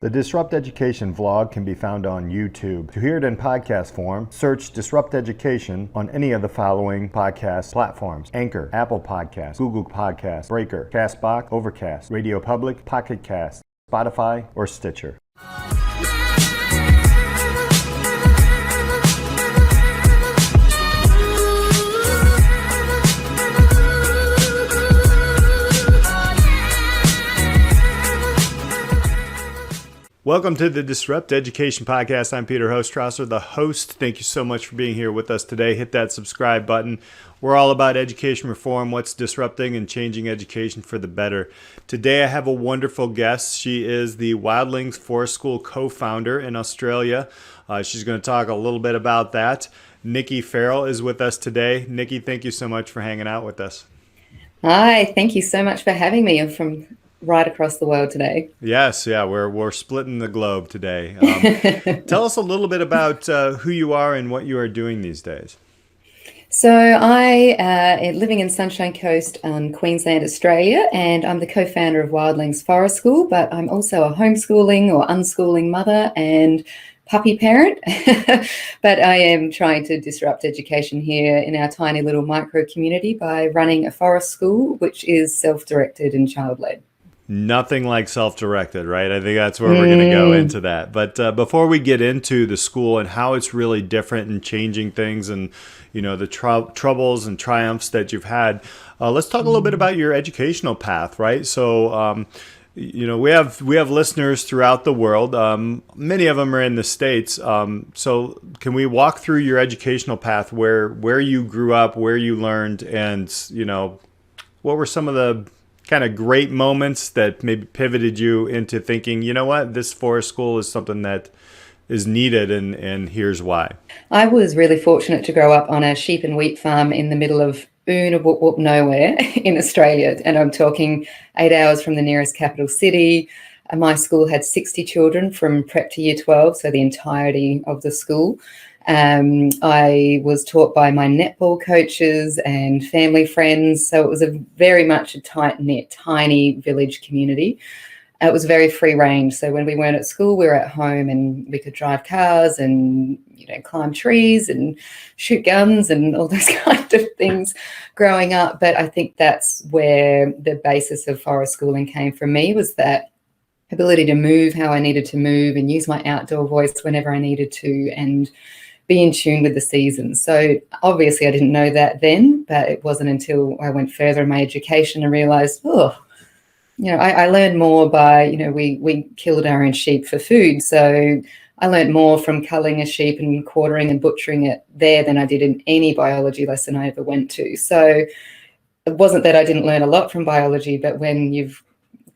The Disrupt Education vlog can be found on YouTube. To hear it in podcast form, search Disrupt Education on any of the following podcast platforms: Anchor, Apple Podcasts, Google Podcasts, Breaker, Castbox, Overcast, Radio Public, Pocket Cast, Spotify, or Stitcher. Welcome to the Disrupt Education Podcast. I'm Peter Hostrasser, the host. Thank you so much for being here with us today. Hit that subscribe button. We're all about education reform, what's disrupting and changing education for the better. Today I have a wonderful guest. She is the Wildlings Forest School co-founder in Australia. She's going to talk a little bit about that. Nicki Farrell is with us today. Nicki, thank you so much for hanging out with us. Hi, thank you so much for having me. I'm from right across the world today. Yes, yeah, we're splitting the globe today. Tell us a little bit about who you are and what you are doing these days. So I am living in Sunshine Coast and Queensland Australia, and I'm the co-founder of Wildlings Forest School, but I'm also a homeschooling or unschooling mother and puppy parent. But I am trying to disrupt education here in our tiny little micro community by running a forest school, which is self-directed and child-led. Nothing like self-directed, right? I think that's where we're going to go into that. But before we get into the school and how it's really different and changing things and, you know, the troubles and triumphs that you've had, let's talk a little bit about your educational path, right? So, you know, we have listeners throughout the world. Many of them are in the States. So can we walk through your educational path, where you grew up, where you learned, and, you know, what were some of the kind of great moments that maybe pivoted you into thinking, you know what, this forest school is something that is needed, and here's why? I was really fortunate to grow up on a sheep and wheat farm in the middle of nowhere in Australia. And I'm talking 8 hours from the nearest capital city. My school had 60 children from prep to year 12, so the entirety of the school. I was taught by my netball coaches and family friends. So it was very much a tight-knit, tiny village community. It was very free range. So when we weren't at school, we were at home and we could drive cars and, you know, climb trees and shoot guns and all those kind of things growing up. But I think that's where the basis of forest schooling came from me, was that ability to move how I needed to move and use my outdoor voice whenever I needed to, and be in tune with the seasons. So obviously I didn't know that then, but it wasn't until I went further in my education and realized, you know, I learned more by, you know, we killed our own sheep for food. So I learned more from culling a sheep and quartering and butchering it there than I did in any biology lesson I ever went to. So it wasn't that I didn't learn a lot from biology, but when you've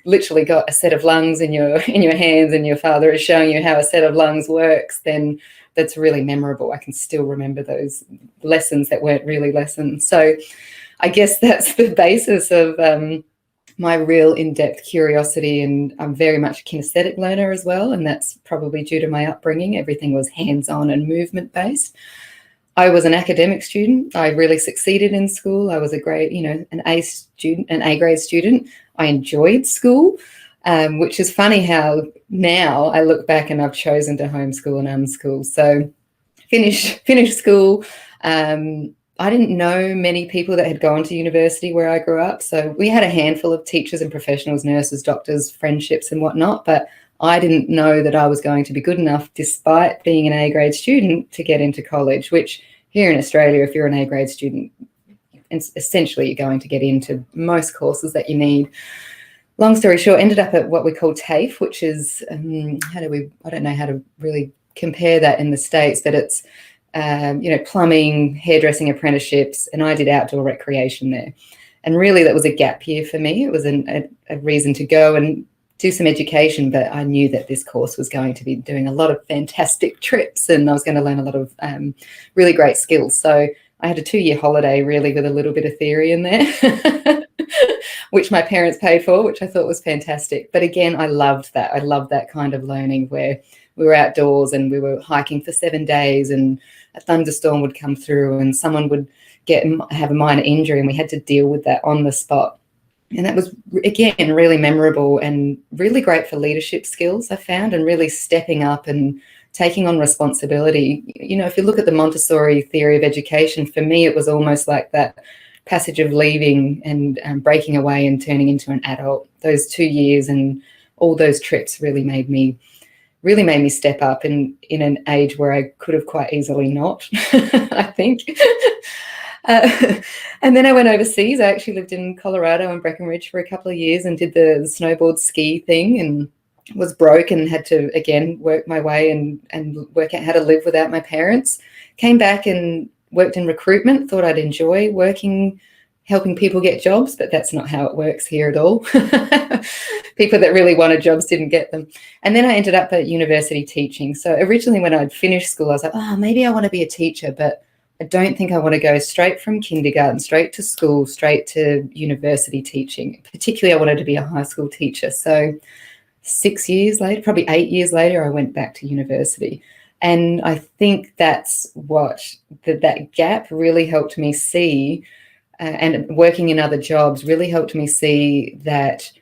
literally got a set of lungs in your hands and your father is showing you how a set of lungs works, then that's really memorable. I can still remember those lessons that weren't really lessons. So I guess that's the basis of my real in-depth curiosity, and I'm very much a kinesthetic learner as well, and that's probably due to my upbringing. Everything was hands-on and movement-based. I was an academic student. I really succeeded in school. I was a great, you know, an A grade student. I enjoyed school. Which is funny how now I look back and I've chosen to homeschool and unschool. So finished school. I didn't know many people that had gone to university where I grew up. So we had a handful of teachers and professionals, nurses, doctors, friendships and whatnot. But I didn't know that I was going to be good enough, despite being an A grade student, to get into college, which here in Australia, if you're an A grade student, essentially you're going to get into most courses that you need. Long story short, ended up at what we call TAFE, which is, I don't know how to really compare that in the States, but it's, you know, plumbing, hairdressing apprenticeships, and I did outdoor recreation there. And really that was a gap year for me. It was a reason to go and do some education, but I knew that this course was going to be doing a lot of fantastic trips and I was going to learn a lot of really great skills. So I had a 2-year holiday really with a little bit of theory in there. Which my parents paid for, which I thought was fantastic. But again, I loved that. I loved that kind of learning where we were outdoors and we were hiking for 7 days and a thunderstorm would come through and someone would have a minor injury and we had to deal with that on the spot. And that was, again, really memorable and really great for leadership skills, I found, and really stepping up and taking on responsibility. You know, if you look at the Montessori theory of education, for me, it was almost like that passage of leaving and breaking away and turning into an adult. Those 2 years and all those trips really made me step up in an age where I could have quite easily not, I think. And then I went overseas. I actually lived in Colorado and Breckenridge for a couple of years and did the snowboard ski thing, and was broke and had to, again, work my way and work out how to live without my parents. Came back and worked in recruitment, thought I'd enjoy working, helping people get jobs, but that's not how it works here at all. People that really wanted jobs didn't get them. And then I ended up at university teaching. So originally when I'd finished school, I was like, oh, maybe I want to be a teacher, but I don't think I want to go straight from kindergarten, straight to school, straight to university teaching. Particularly, I wanted to be a high school teacher. So 6 years later, probably 8 years later, I went back to university. And I think that's what that gap really helped me see, and working in other jobs really helped me see that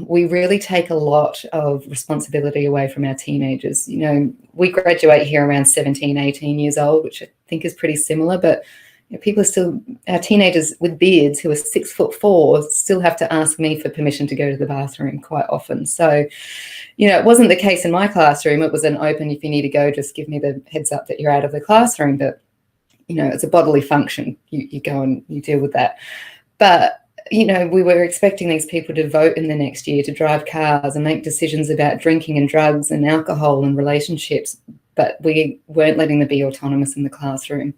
we really take a lot of responsibility away from our teenagers. You know, we graduate here around 17, 18 years old, which I think is pretty similar, but you know, people are still, our teenagers with beards who are 6'4" still have to ask me for permission to go to the bathroom quite often. So, you know, it wasn't the case in my classroom. It was an open, if you need to go, just give me the heads up that you're out of the classroom. But, you know, it's a bodily function. You go and you deal with that. But, you know, we were expecting these people to vote in the next year, to drive cars and make decisions about drinking and drugs and alcohol and relationships, but we weren't letting them be autonomous in the classroom.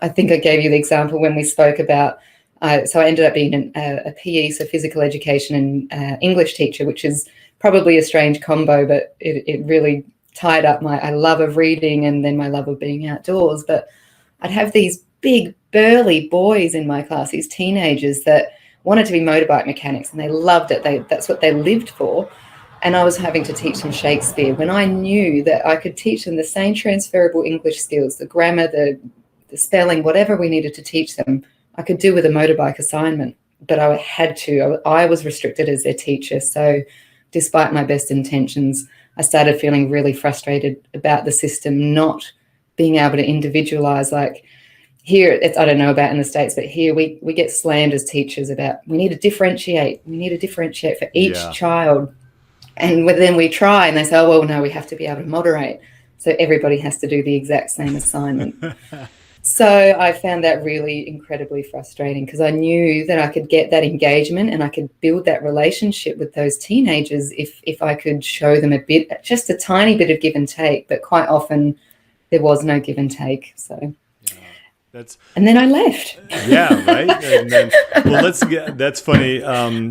I think I gave you the example when we spoke about, so I ended up being a PE, so physical education and English teacher, which is probably a strange combo, but it really tied up my love of reading and then my love of being outdoors. But I'd have these big, burly boys in my class, these teenagers that wanted to be motorbike mechanics, and they loved it. That's what they lived for. And I was having to teach them Shakespeare when I knew that I could teach them the same transferable English skills, the grammar, the spelling, whatever we needed to teach them, I could do with a motorbike assignment. But I had to. I was restricted as their teacher. So despite my best intentions, I started feeling really frustrated about the system not being able to individualize. Like here, I don't know about in the States, but here we get slammed as teachers about we need to differentiate. We need to differentiate for each child. And then we try and they say, oh, well, no, we have to be able to moderate. So everybody has to do the exact same assignment. So I found that really incredibly frustrating because I knew that I could get that engagement and I could build that relationship with those teenagers if I could show them just a tiny bit of give and take, but quite often there was no give and take. So. And then I left. Yeah, right. And then, well, that's funny.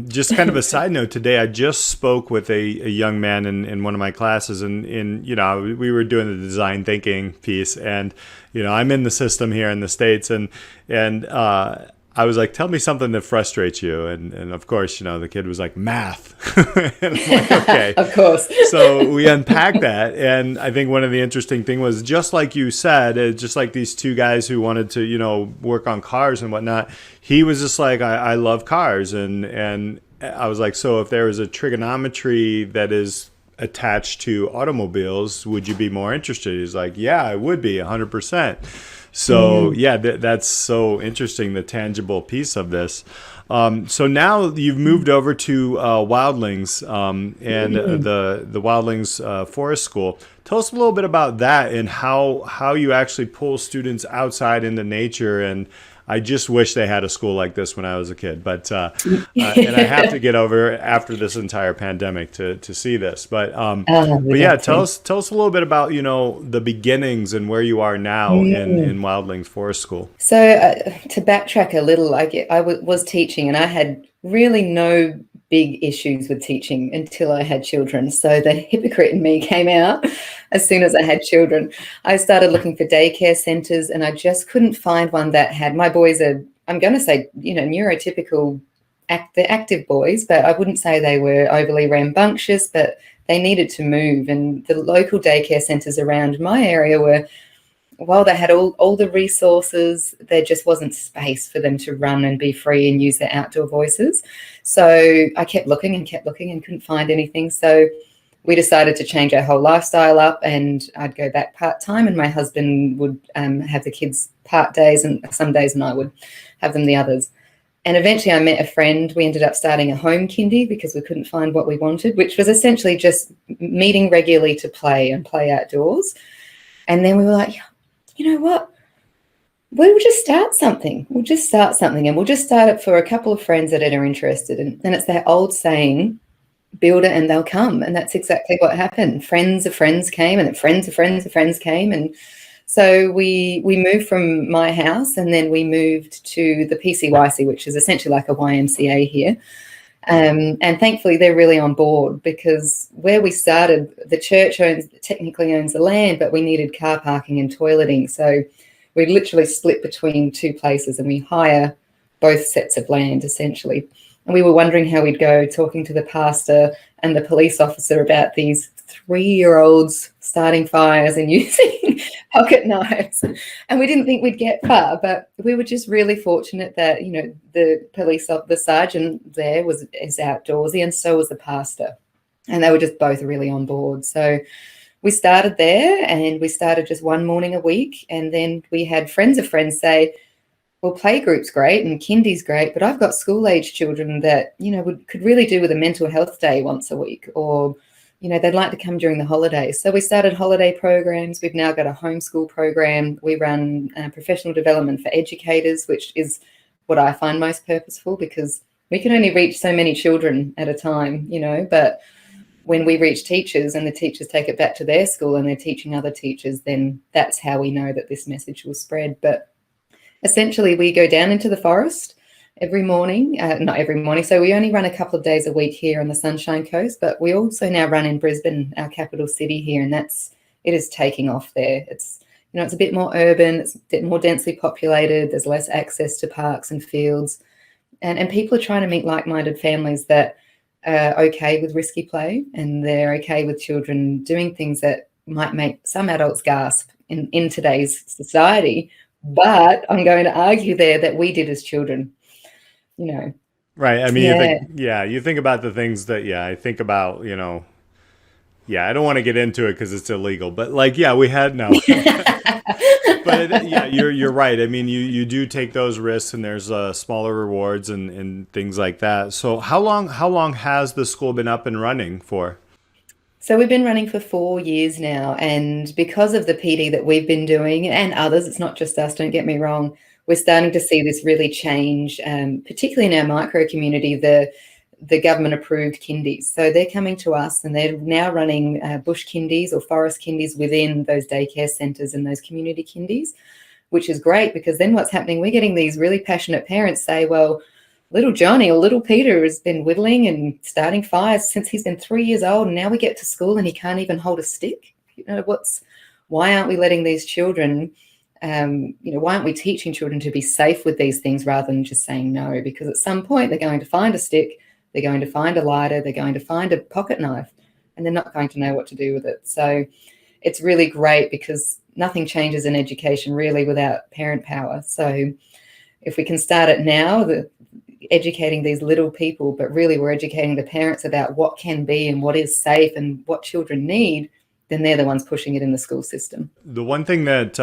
Just kind of a side note. Today, I just spoke with a young man in one of my classes, and you know, we were doing the design thinking piece, and you know, I'm in the system here in the States, and I was like, tell me something that frustrates you. And of course, you know, the kid was like, math. And I'm like, okay. Of course. So we unpacked that. And I think one of the interesting thing was, just like you said, just like these two guys who wanted to, you know, work on cars and whatnot, he was just like, I love cars. And I was like, so if there was a trigonometry that is attached to automobiles, would you be more interested? He's like, yeah, I would be 100%. So yeah, that's so interesting, the tangible piece of this. So now you've moved over to Wildlings and the Wildlings Forest School. Tell us a little bit about that and how you actually pull students outside into nature. And I just wish they had a school like this when I was a kid, but and I have to get over after this entire pandemic to see this. But yeah, tell us a little bit about, you know, the beginnings and where you are now in Wildlings Forest School. So to backtrack a little, I was teaching, and I had really no big issues with teaching until I had children. So the hypocrite in me came out as soon as I had children. I started looking for daycare centres, and I just couldn't find one that had, my boys are, I'm going to say, you know, neurotypical, they're active boys, but I wouldn't say they were overly rambunctious, but they needed to move. And the local daycare centres around my area were while they had all the resources, there just wasn't space for them to run and be free and use their outdoor voices. So I kept looking and couldn't find anything. So we decided to change our whole lifestyle up, and I'd go back part-time, and my husband would have the kids part days and some days, and I would have them the others. And eventually I met a friend. We ended up starting a home kindy because we couldn't find what we wanted, which was essentially just meeting regularly to play outdoors. And then we were like, you know what? We'll just start something. And we'll just start it for a couple of friends that are interested. And it's that old saying, build it and they'll come. And that's exactly what happened. Friends of friends came, and friends of friends of friends came. And so we moved from my house, and then we moved to the PCYC, which is essentially like a YMCA here. And thankfully, they're really on board, because where we started, the church technically owns the land, but we needed car parking and toileting. So we literally split between two places, and we hire both sets of land, essentially. And we were wondering how we'd go, talking to the pastor and the police officer about these 3-year-olds starting fires and using pocket knives. And we didn't think we'd get far, but we were just really fortunate that, you know, the sergeant there is outdoorsy, and so was the pastor. And they were just both really on board. So we started there, and we started just one morning a week. And then we had friends of friends say, well, playgroup's great and kindy's great, but I've got school-age children that, you know, could really do with a mental health day once a week, or, you know, they'd like to come during the holidays. So we started holiday programs. We've now got a homeschool program. We run professional development for educators, which is what I find most purposeful, because we can only reach so many children at a time, you know, but when we reach teachers and the teachers take it back to their school and they're teaching other teachers, then that's how we know that this message will spread. But essentially, we go down into the forest every morning, not every morning. So we only run a couple of days a week here on the Sunshine Coast, but we also now run in Brisbane, our capital city here, and it is taking off there. It's, you know, it's a bit more urban, it's a bit more densely populated. There's less access to parks and fields, and people are trying to meet like-minded families that are okay with risky play, and they're okay with children doing things that might make some adults gasp in today's society. But I'm going to argue there that we did as children, you know. Right. I mean, you think about the things that, I think about, you know, I don't want to get into it because it's illegal, but like, we had no. But you're right. I mean, you do take those risks, and there's smaller rewards and things like that. So how long has the school been up and running for? So we've been running for 4 years now, and because of the PD that we've been doing, and others, it's not just us, don't get me wrong, we're starting to see this really change, particularly in our micro community, the government approved kindies. So they're coming to us, and they're now running bush kindies or forest kindies within those daycare centres and those community kindies, which is great, because then what's happening, we're getting these really passionate parents say, well, little Johnny or little Peter has been whittling and starting fires since he's been 3 years old, and now we get to school and he can't even hold a stick. You know, why aren't we letting these children, why aren't we teaching children to be safe with these things rather than just saying no? Because at some point they're going to find a stick, they're going to find a lighter, they're going to find a pocket knife, and they're not going to know what to do with it. So it's really great, because nothing changes in education really without parent power. So if we can start it now, educating these little people, but really we're educating the parents about what can be and what is safe and what children need, then they're the ones pushing it in the school system. The one thing that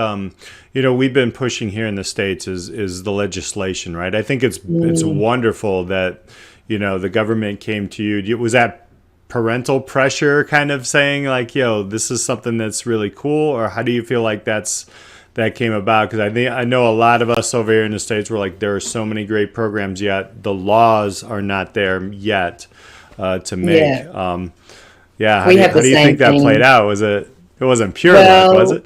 we've been pushing here in the States is the legislation, right? I think it's wonderful that the government came to you. Was that parental pressure kind of saying like, this is something that's really cool, or how do you feel like that came about? Because I know a lot of us over here in the States were like, there are so many great programs, yet the laws are not there yet to make. How do you think that played out? It wasn't pure luck, was it?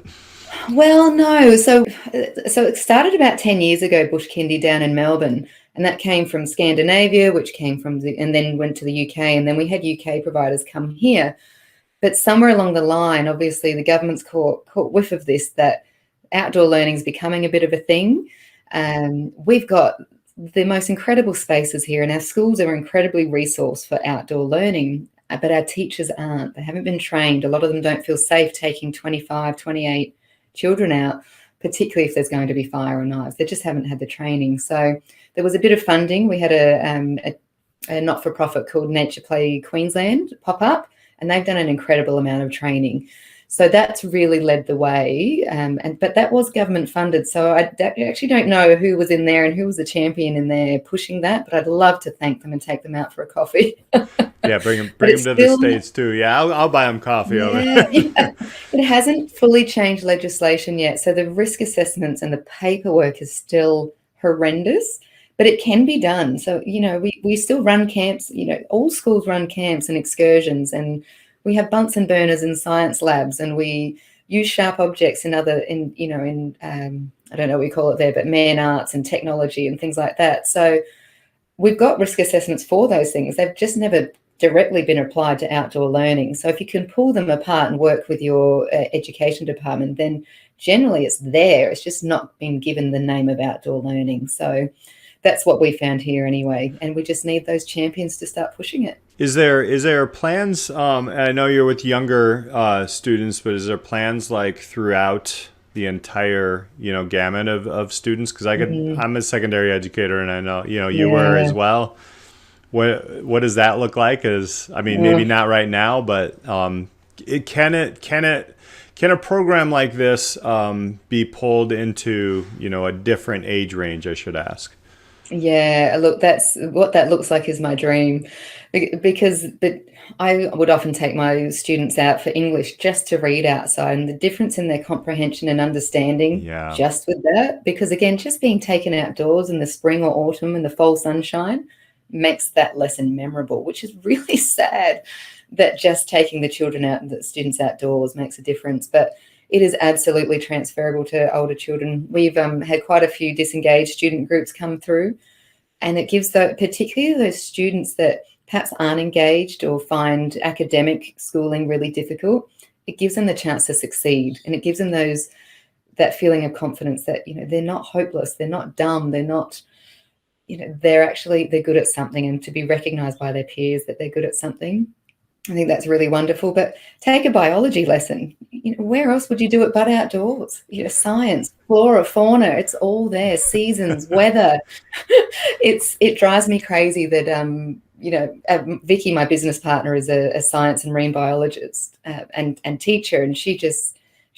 Well, no. So it started about 10 years ago, Bush Kindy down in Melbourne, and that came from Scandinavia, which came from and then went to the UK, and then we had UK providers come here. But somewhere along the line, obviously the government's caught whiff of this, that outdoor learning is becoming a bit of a thing. We've got the most incredible spaces here, and our schools are incredibly resourced for outdoor learning, but our teachers aren't. They haven't been trained. A lot of them don't feel safe taking 25, 28 children out, particularly if there's going to be fire or knives. They just haven't had the training. So there was a bit of funding. We had a not-for-profit called Nature Play Queensland pop up, and they've done an incredible amount of training. So that's really led the way, but that was government funded. So I actually don't know who was in there and who was the champion in there pushing that, but I'd love to thank them and take them out for a coffee. Yeah, bring them to the States too. Yeah, I'll buy them coffee over there. Yeah. It hasn't fully changed legislation yet. So the risk assessments and the paperwork is still horrendous, but it can be done. So, we still run camps, all schools run camps and excursions, and we have Bunsen burners in science labs, and we use sharp objects I don't know what we call it there, but man arts and technology and things like that. So we've got risk assessments for those things. They've just never directly been applied to outdoor learning. So if you can pull them apart and work with your education department, then generally it's there. It's just not been given the name of outdoor learning. So that's what we found here anyway. And we just need those champions to start pushing it. Is there plans, I know you're with younger students, but is there plans like throughout the entire, gamut of students? Because I'm a secondary educator, and I know, you were as well. What does that look like? Maybe not right now, but can a program like this be pulled into, a different age range, I should ask? Yeah, look, that's what that looks like is my dream, but I would often take my students out for English just to read outside, and the difference in their comprehension and understanding just with that, because again, just being taken outdoors in the spring or autumn in the fall sunshine makes that lesson memorable, which is really sad that just taking the children out and the students outdoors makes a difference. But it is absolutely transferable to older children. We've had quite a few disengaged student groups come through, and it gives particularly those students that perhaps aren't engaged or find academic schooling really difficult, it gives them the chance to succeed, and it gives them that feeling of confidence that they're not hopeless, they're not dumb, they're not they're good at something, and to be recognised by their peers that they're good at something. I think that's really wonderful. But take a biology lesson. Where else would you do it but outdoors? Science, flora, fauna, it's all there. Seasons, weather. It drives me crazy that Vicky, my business partner, is a science and marine biologist and teacher, and she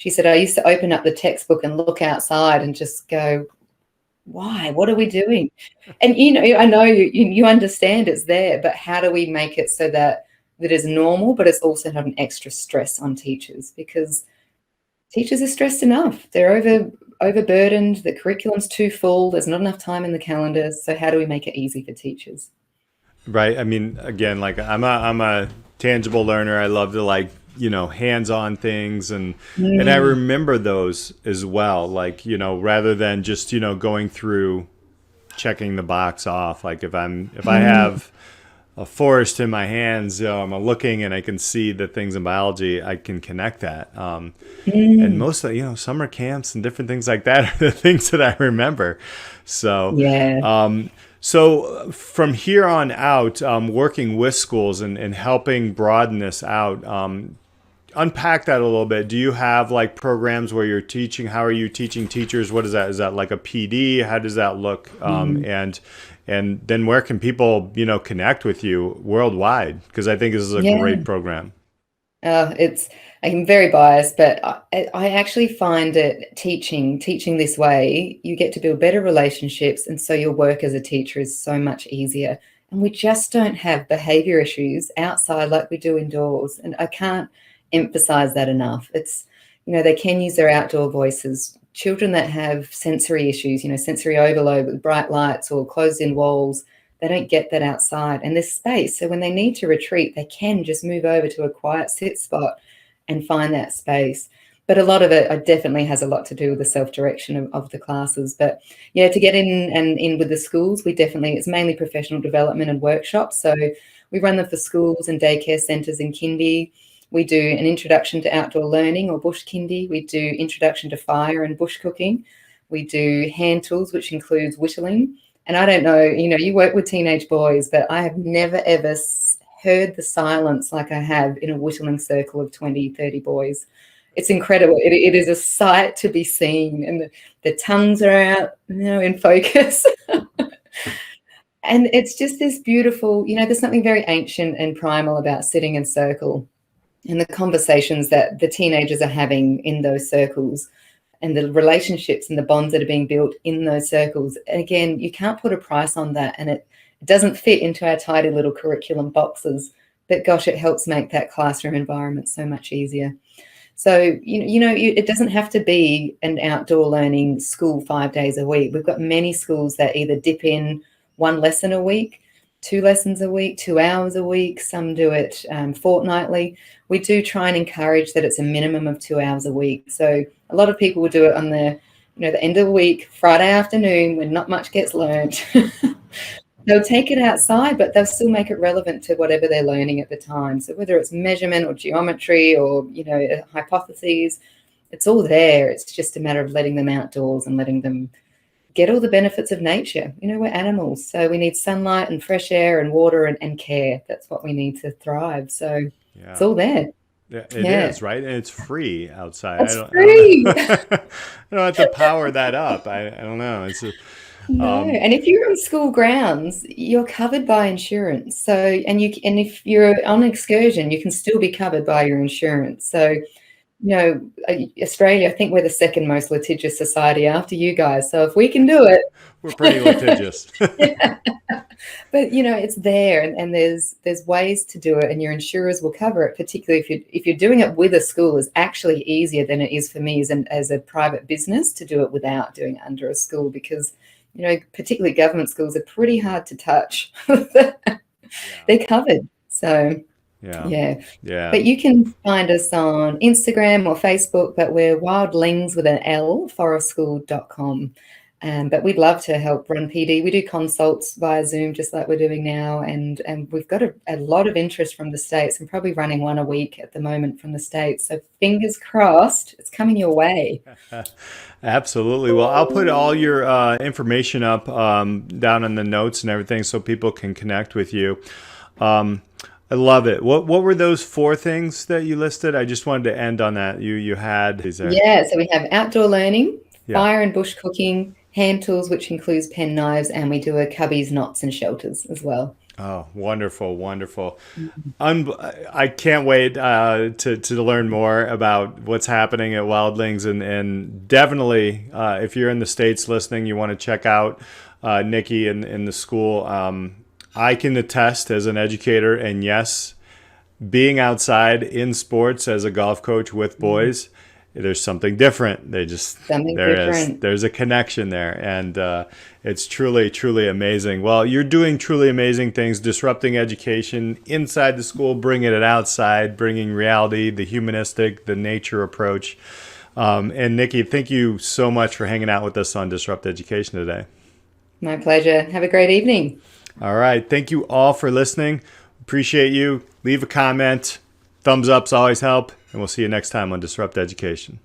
said, I used to open up the textbook and look outside and just go, why? What are we doing? And I know you understand it's there, but how do we make it so that is normal, but it's also not an extra stress on teachers, because teachers are stressed enough. They're overburdened. The curriculum's too full. There's not enough time in the calendar. So how do we make it easy for teachers? Right. I mean, again, like I'm a tangible learner. I love to hands-on things, and I remember those as well. Like, rather than just, going through checking the box off. Like if I have a forest in my hands, I'm looking and I can see the things in biology, I can connect that. And most of summer camps and different things like that are the things that I remember. So, so from here on out, working with schools and helping broaden this out, unpack that a little bit. Do you have like programs where you're teaching? How are you teaching teachers? What is that? Is that like a PD? How does that look? And then where can people, connect with you worldwide? Because I think this is a great program. I'm very biased, but I actually find that teaching this way, you get to build better relationships, and so your work as a teacher is so much easier. And we just don't have behaviour issues outside like we do indoors. And I can't emphasize that enough. It's, they can use their outdoor voices. Children that have sensory issues, sensory overload with bright lights or closed-in walls, they don't get that outside. And there's space. So when they need to retreat, they can just move over to a quiet sit spot and find that space. But a lot of it definitely has a lot to do with the self-direction of the classes. But to get in with the schools, it's mainly professional development and workshops. So we run them for schools and daycare centres in kindy. We do an introduction to outdoor learning or bush kindy. We do introduction to fire and bush cooking. We do hand tools, which includes whittling. And I don't know, you work with teenage boys, but I have never, ever heard the silence like I have in a whittling circle of 20, 30 boys. It's incredible. It is a sight to be seen, and the tongues are out, in focus. And it's just this beautiful, there's something very ancient and primal about sitting in circle and the conversations that the teenagers are having in those circles and the relationships and the bonds that are being built in those circles. And again, you can't put a price on that, and it doesn't fit into our tidy little curriculum boxes, but gosh, it helps make that classroom environment so much easier. So, it doesn't have to be an outdoor learning school 5 days a week. We've got many schools that either dip in 1 lesson a week, 2 lessons a week, 2 hours a week. Some do it fortnightly. We do try and encourage that it's a minimum of 2 hours a week. So a lot of people will do it on the end of the week, Friday afternoon, when not much gets learned. They'll take it outside, but they'll still make it relevant to whatever they're learning at the time. So whether it's measurement or geometry or, hypotheses, it's all there. It's just a matter of letting them outdoors and letting them get all the benefits of nature. We're animals, so we need sunlight and fresh air and water and care. That's what we need to thrive. So It's all there. Yeah, it is, right? And it's free outside. It's free. I don't have to power that up. I don't know. No, and if you're on school grounds, you're covered by insurance. So, and if you're on excursion, you can still be covered by your insurance. So, Australia, I think we're the second most litigious society after you guys. So if we can do it, we're pretty litigious. Yeah. But it's there, and there's ways to do it, and your insurers will cover it. Particularly if you're doing it with a school, is actually easier than it is for me as a private business to do it without doing it under a school, because particularly government schools are pretty hard to touch. They're covered. So yeah. But you can find us on Instagram or Facebook, but we're Wildlings with an L, forestschool.com. But we'd love to help run PD. We do consults via Zoom, just like we're doing now. And we've got a lot of interest from the States. I'm probably running 1 a week at the moment from the States. So fingers crossed, it's coming your way. Absolutely. Well, I'll put all your information up down in the notes and everything so people can connect with you. I love it. What were those 4 things that you listed? I just wanted to end on that. You had these. Yeah, so we have outdoor learning, fire and bush cooking, hand tools, which includes pen knives, and we do a cubbies, knots, and shelters as well. Oh, wonderful, wonderful. I can't wait to learn more about what's happening at Wildlings, and definitely if you're in the States listening, you want to check out Nicki in the school. I can attest as an educator, and yes, being outside in sports as a golf coach with boys, there's something different. There's a connection there, and it's truly, truly amazing. Well, you're doing truly amazing things, disrupting education inside the school, bringing it outside, bringing reality, the humanistic, the nature approach. And Nicki, thank you so much for hanging out with us on Disrupt Education today. My pleasure. Have a great evening. All right. Thank you all for listening. Appreciate you. Leave a comment. Thumbs ups always help. And we'll see you next time on Disrupt Education.